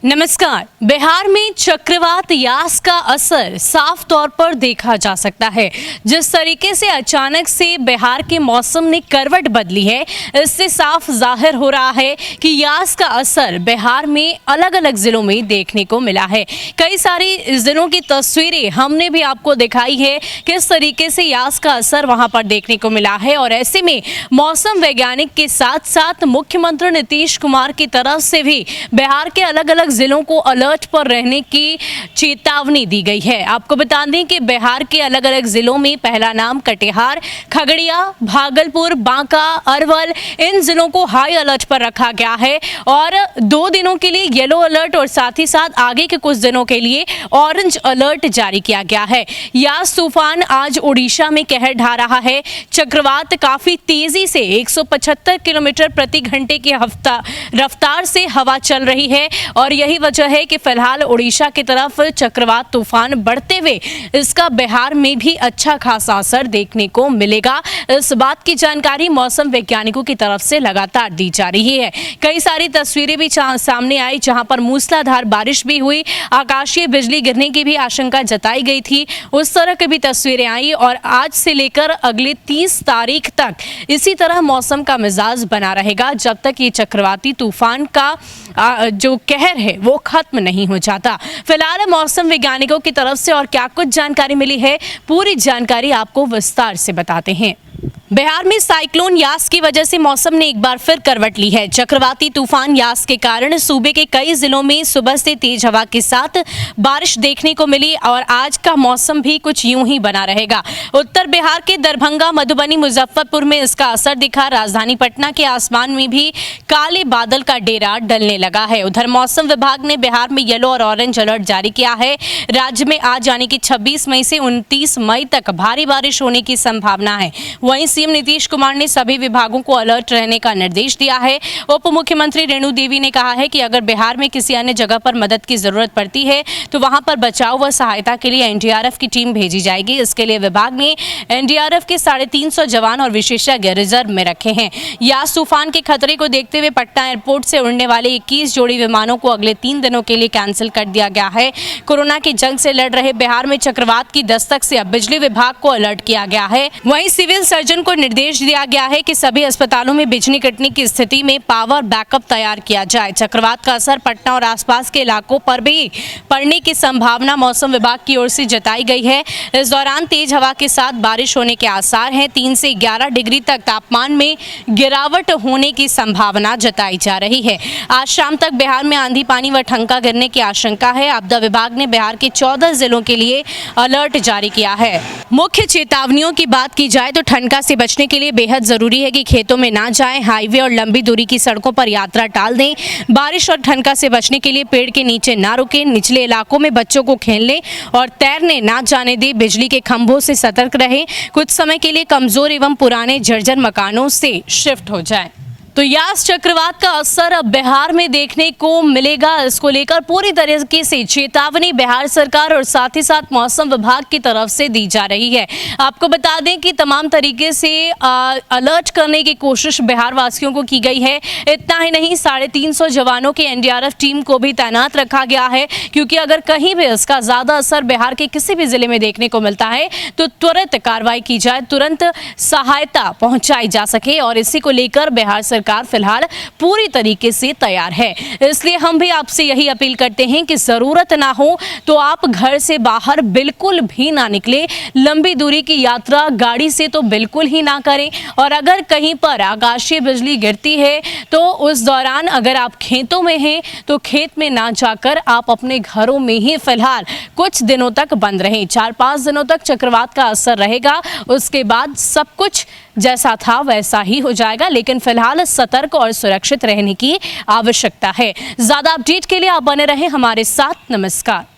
नमस्कार। बिहार में चक्रवात यास का असर साफ तौर पर देखा जा सकता है। जिस तरीके से अचानक से बिहार के मौसम ने करवट बदली है, इससे साफ जाहिर हो रहा है कि यास का असर बिहार में अलग अलग जिलों में देखने को मिला है। कई सारी जिलों की तस्वीरें हमने भी आपको दिखाई है किस तरीके से यास का असर वहां पर देखने को मिला है। और ऐसे में मौसम वैज्ञानिक के साथ साथ मुख्यमंत्री नीतीश कुमार की तरफ से भी बिहार के अलग अलग जिलों को अलर्ट पर रहने की चेतावनी दी गई है। आपको बता दें कि बिहार के अलग अलग जिलों में पहला नाम कटिहार, खगड़िया, भागलपुर, बांका, अरवल, इन जिलों को हाई अलर्ट पर रखा गया है और 2 दिनों के लिए येलो अलर्ट और साथ ही साथ आगे के कुछ दिनों के लिए ऑरेंज अलर्ट जारी किया गया है। यास तूफान आज ओडिशा में कहर ढा रहा है। चक्रवात काफी तेजी से 175 किलोमीटर प्रति घंटे की रफ्तार से हवा चल रही है और यही वजह है कि फिलहाल ओडिशा की तरफ चक्रवात तूफान बढ़ते हुए इसका बिहार में भी अच्छा खासा असर देखने को मिलेगा। इस बात की जानकारी मौसम वैज्ञानिकों की तरफ से लगातार दी जा रही है। कई सारी तस्वीरें भी सामने आई जहां पर मूसलाधार बारिश भी हुई, आकाशीय बिजली गिरने की भी आशंका जताई गई थी। उस तरह की भी तस्वीरें आई और आज से लेकर अगले 30 तारीख तक इसी तरह मौसम का मिजाज बना रहेगा जब तक ये चक्रवाती तूफान का जो कहर है वो खत्म नहीं हो जाता। फिलहाल मौसम वैज्ञानिकों की तरफ से और क्या कुछ जानकारी मिली है, पूरी जानकारी आपको विस्तार से बताते हैं। बिहार में साइक्लोन यास की वजह से मौसम ने एक बार फिर करवट ली है। चक्रवाती तूफान यास के कारण सूबे के कई जिलों में सुबह से तेज हवा के साथ बारिश देखने को मिली और आज का मौसम भी कुछ यूं ही बना रहेगा। उत्तर बिहार के दरभंगा, मधुबनी, मुजफ्फरपुर में इसका असर दिखा। राजधानी पटना के आसमान में भी काले बादल का डेरा डलने लगा है। उधर मौसम विभाग ने बिहार में येलो और ऑरेंज अलर्ट जारी किया है। राज्य में आज यानी कि 26 मई से 29 मई तक भारी बारिश होने की संभावना है। वहीं सीएम नीतीश कुमार ने सभी विभागों को अलर्ट रहने का निर्देश दिया है। उप मुख्यमंत्री रेणु देवी ने कहा है कि अगर बिहार में किसी अन्य जगह पर मदद की जरूरत पड़ती है तो वहां पर बचाव व सहायता के लिए एनडीआरएफ की टीम भेजी जाएगी। इसके लिए विभाग ने एनडीआरएफ के 350 जवान और विशेषज्ञ रिजर्व में रखे हैं। यास तूफान के खतरे को देखते हुए पटना एयरपोर्ट से उड़ने वाले 21 जोड़ी विमानों को अगले 3 दिनों के लिए कैंसिल कर दिया गया है। कोरोना की जंग से लड़ रहे बिहार में चक्रवात की दस्तक से अब बिजली विभाग को अलर्ट किया गया है। वहीं सिविल सर्जन को निर्देश दिया गया है कि सभी अस्पतालों में बिजली कटने की स्थिति में पावर बैकअप तैयार किया जाए। चक्रवात का असर पटना और आसपास के इलाकों पर भी पड़ने की संभावना मौसम विभाग की ओर से जताई गई है। इस दौरान तेज हवा के साथ बारिश होने के आसार हैं। 3 से 11 डिग्री तक तापमान में गिरावट होने की संभावना जताई जा रही है। आज शाम तक बिहार में आंधी, पानी व ठनका गिरने की आशंका है। आपदा विभाग ने बिहार के 14 जिलों के लिए अलर्ट जारी किया है। मुख्य चेतावनियों की बात की जाए तो ठनका से बचने के लिए बेहद जरूरी है कि खेतों में ना जाएं, हाईवे और लंबी दूरी की सड़कों पर यात्रा टाल दें। बारिश और ठनका से बचने के लिए पेड़ के नीचे ना रुकें, निचले इलाकों में बच्चों को खेलने और तैरने ना जाने दें। बिजली के खंभों से सतर्क रहें। कुछ समय के लिए कमजोर एवं पुराने जर्जर मकानों से शिफ्ट हो जाएं। तो यास चक्रवात का असर अब बिहार में देखने को मिलेगा। इसको लेकर पूरी तरीके से चेतावनी बिहार सरकार और साथ ही साथ मौसम विभाग की तरफ से दी जा रही है। आपको बता दें कि तमाम तरीके से अलर्ट करने की कोशिश बिहार वासियों को की गई है। इतना ही नहीं, 350 जवानों की एनडीआरएफ टीम को भी तैनात रखा गया है क्योंकि अगर कहीं भी इसका ज्यादा असर बिहार के किसी भी जिले में देखने को मिलता है तो त्वरित कार्रवाई की जाए, तुरंत सहायता पहुंचाई जा सके। और इसी को लेकर बिहार सरकार फिलहाल पूरी तरीके से तैयार है। इसलिए हम भी आपसे यही अपील करते हैं कि जरूरत ना हो तो आप घर से बाहर बिल्कुल भी ना निकले। लंबी दूरी की यात्रा गाड़ी से तो बिल्कुल ही ना करें और अगर कहीं पर आकाशीय बिजली गिरती है तो उस दौरान अगर आप खेतों में हैं तो खेत में ना जाकर आप अपने घरों में ही फिलहाल कुछ दिनों तक बंद रहें। 4-5 दिनों तक चक्रवात का असर रहेगा, उसके बाद सब कुछ जैसा था वैसा ही हो जाएगा, लेकिन फिलहाल सतर्क और सुरक्षित रहने की आवश्यकता है। ज्यादा अपडेट के लिए आप बने रहें हमारे साथ। नमस्कार।